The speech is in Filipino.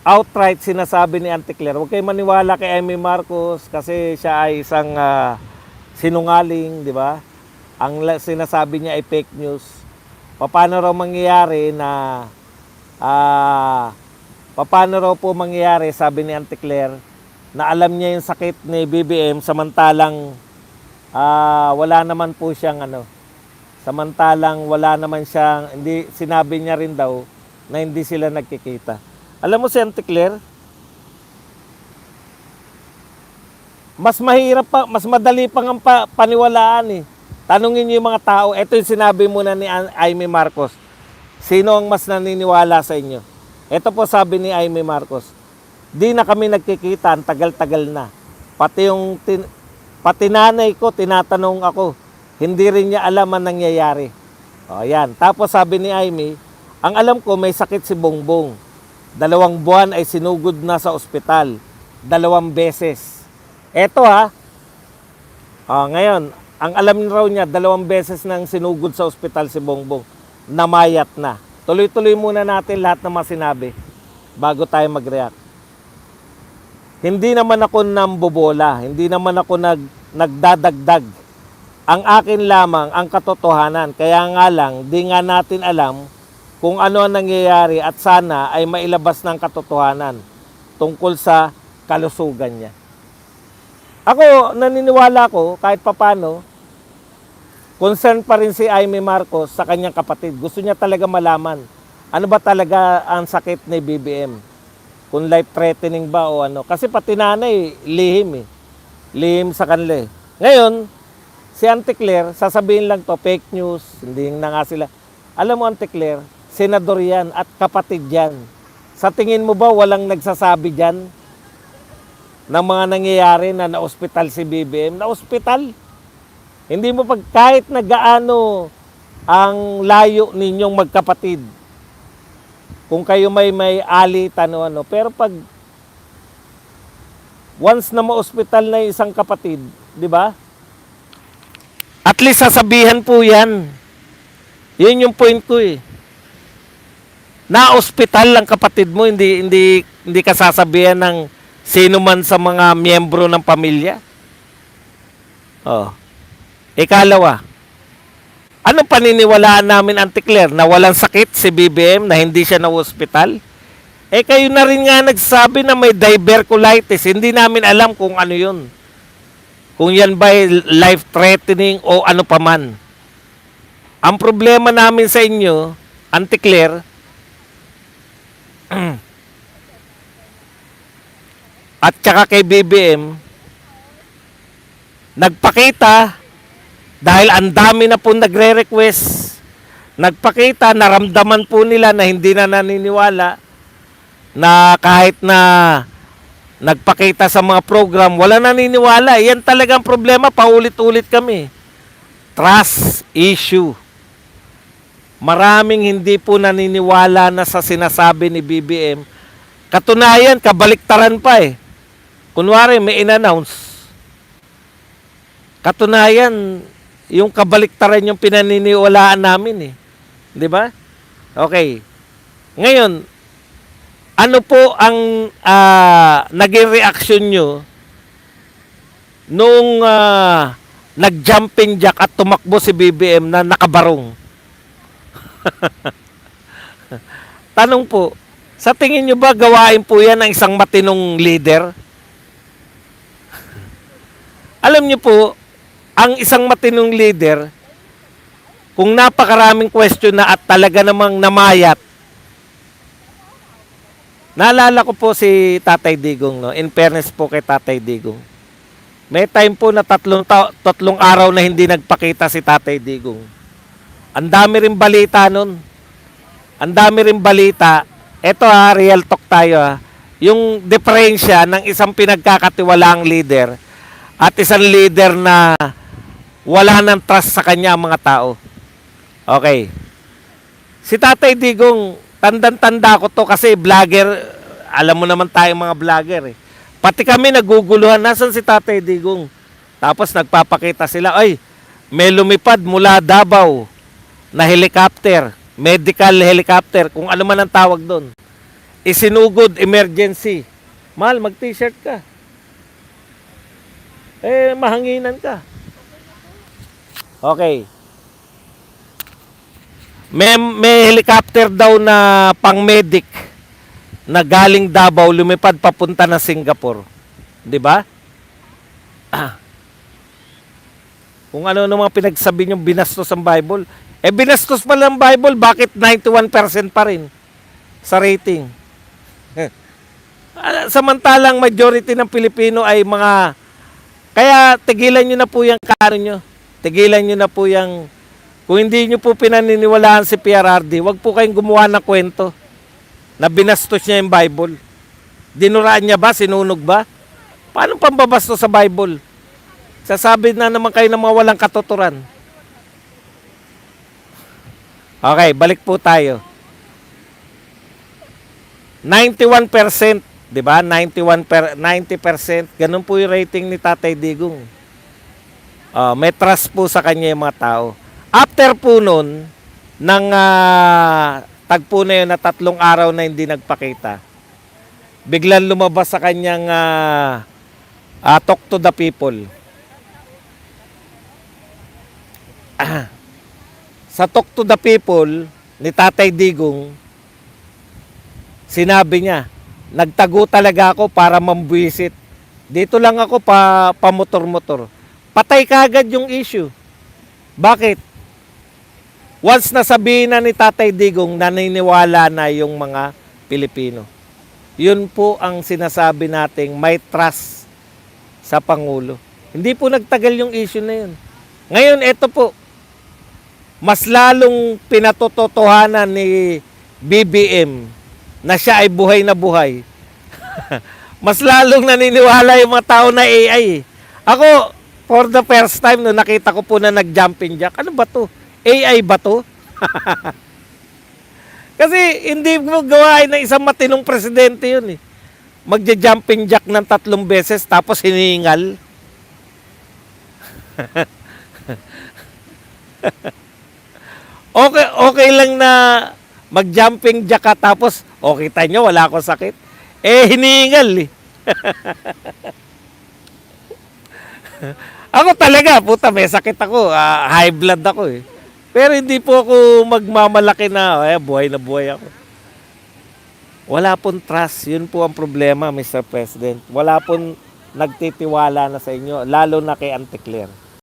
outright sinasabi ni Auntie Claire, huwag kayo maniwala kay Amy Marcos kasi siya ay isang sinungaling, di ba? Ang sinasabi niya ay fake news. Paano raw mangyayari na paano raw po mangyayari, sabi ni Auntie Claire, na alam niya yung sakit ni BBM samantalang wala naman po siyang samantalang wala naman siyang, hindi, sinabi niya rin daw na hindi sila nagkikita. Alam mo si Auntie Claire, mas mahirap pa, mas madali pang ang paniwalaan eh. Tanungin niyo yung mga tao, ito yung sinabi muna ni Amy Marcos. Sino ang mas naniniwala sa inyo? Ito po sabi ni Amy Marcos, di na kami nagkikita, ang tagal-tagal na. Pati nanay ko, tinatanong ako, hindi rin niya alam ang nangyayari. O yan. Tapos sabi ni Amy, ang alam ko may sakit si Bongbong. 2 buwan ay sinugod na sa ospital. 2 beses. Eto ngayon, ang alam raw niya, 2 beses nang sinugod sa ospital si Bongbong. Namayat na. Tuloy-tuloy muna natin lahat ng mga sinabi bago tayo mag-react. Hindi naman ako nambobola. Hindi naman ako nagdadagdag. Ang akin lamang ang katotohanan. Kaya nga lang, di nga natin alam kung ano ang nangyayari at sana ay mailabas ng katotohanan tungkol sa kalusugan niya. Ako, naniniwala ko, kahit papano, concerned pa rin si Amy Marcos sa kanyang kapatid. Gusto niya talaga malaman, ano ba talaga ang sakit ni BBM? Kung life-threatening ba o ano. Kasi pati nanay, lihim eh. Lihim sa kanila eh. Ngayon, si Auntie Claire, sasabihin lang to, fake news, hindi na nga sila. Alam mo, Auntie Claire, senador yan at kapatid yan. Sa tingin mo ba walang nagsasabi dyan ng mga nangyayari na na-ospital si BBM? Na-ospital? Hindi mo kahit na gaano ang layo ninyong magkapatid. Kung kayo may alitan o ano. Pero pag once na ma-ospital na isang kapatid, di ba? At least sasabihan po yan. Yun yung point ko eh. Na-ospital ang kapatid mo, hindi ka sasabihan ng sino man sa mga miyembro ng pamilya. Oh. Ikalawa, anong paniniwalaan namin, Auntie Claire, na walang sakit si BBM, na hindi siya na-ospital? Kayo na rin nga nagsabi na may diverculitis. Hindi namin alam kung ano yun. Kung yan ba life-threatening o ano paman. Ang problema namin sa inyo, Auntie Claire, at saka kay BBM, nagpakita dahil ang dami na po nagre-request, nagpakita, naramdaman po nila na hindi na naniniwala, na kahit na nagpakita sa mga program, wala naniniwala. Yan talagang problema, paulit-ulit kami. Trust issue. Maraming hindi po naniniwala na sa sinasabi ni BBM. Katunayan, kabaliktaran pa eh. Kunwari, may in-announce. Katunayan, yung kabaliktaran yung pinaniniwalaan namin eh. Di ba? Okay. Ngayon, ano po ang naging reaction nyo nung nag-jumping jack at tumakbo si BBM na nakabarong? Tanong po, sa tingin nyo ba gawain po yan ng isang matinong leader? Alam nyo po, ang isang matinong leader, kung napakaraming question na at talaga namang namayat, naalala ko po si Tatay Digong, no? In fairness po kay Tatay Digong. May time po na tatlong araw na hindi nagpakita si Tatay Digong. Ang dami rin balita nun. Ang dami rin balita. Ito real talk tayo Yung diferensya ng isang pinagkakatiwalaang leader at isang leader na wala ng trust sa kanya ang mga tao. Okay. Si Tatay Digong, tandang-tanda ko to kasi vlogger, alam mo naman tayong mga vlogger eh. Pati kami naguguluhan, nasan si Tatay Digong? Tapos nagpapakita sila, ay, may lumipad mula Davao na helicopter, medical helicopter, kung ano man ang tawag doon. isinugod emergency. Mahal, mag-t-shirt ka. Mahanginan ka. Okay. May helicopter daw na pang-medic na galing Davao lumipad papunta na Singapore. 'Di ba? Kung ano mga pinagsabi niyong binastos ang Bible. Binastos pa lang ang Bible, bakit 91% pa rin sa rating? Samantalang majority ng Pilipino ay mga... Kaya tigilan nyo na po yung kano nyo. Tigilan nyo na po yung... Kung hindi nyo po pinaniniwalaan si PRRD, wag po kayong gumawa ng kwento na binastos niya yung Bible. Dinuraan niya ba? Sinunog ba? Paano pambabastos sa Bible? Sasabi na naman kayo ng mga walang katuturan. Okay, balik po tayo. 91%, 'di ba? 90%, ganun po yung rating ni Tatay Digong. May trust po sa kanya yung mga tao. After po nun, ng tagpo na yun na 3 araw na hindi nagpakita, biglang lumabas sa kanyang talk to the people. Sa talk to the people ni Tatay Digong, sinabi niya, nagtago talaga ako para mambuisit. Dito lang ako pa-motor-motor. Patay kagad yung issue. Bakit? Once nasabihin na ni Tatay Digong, naniniwala na yung mga Pilipino. Yun po ang sinasabi nating may trust sa Pangulo. Hindi po nagtagal yung issue na yun. Ngayon, ito po, mas lalong pinatototohanan ni BBM na siya ay buhay na buhay. Mas lalong naniniwala yung mga tao na AI. Ako, for the first time, no, nakita ko po na nag-jumping jack. Ano ba to? AI ba to? Kasi hindi mo gawain ng isang matinong presidente yun eh. Magja-jumping jack ng 3 beses tapos hiningal. Okay lang na mag-jumping jack ka tapos kita nyo, wala akong sakit. Hiningal eh. Ako talaga, puta, may sakit ako. High blood ako eh. Pero hindi po ako magmamalaki na, buhay na buhay ako. Wala pong trust. Yun po ang problema, Mr. President. Wala pong nagtitiwala na sa inyo, lalo na kay Auntie Claire.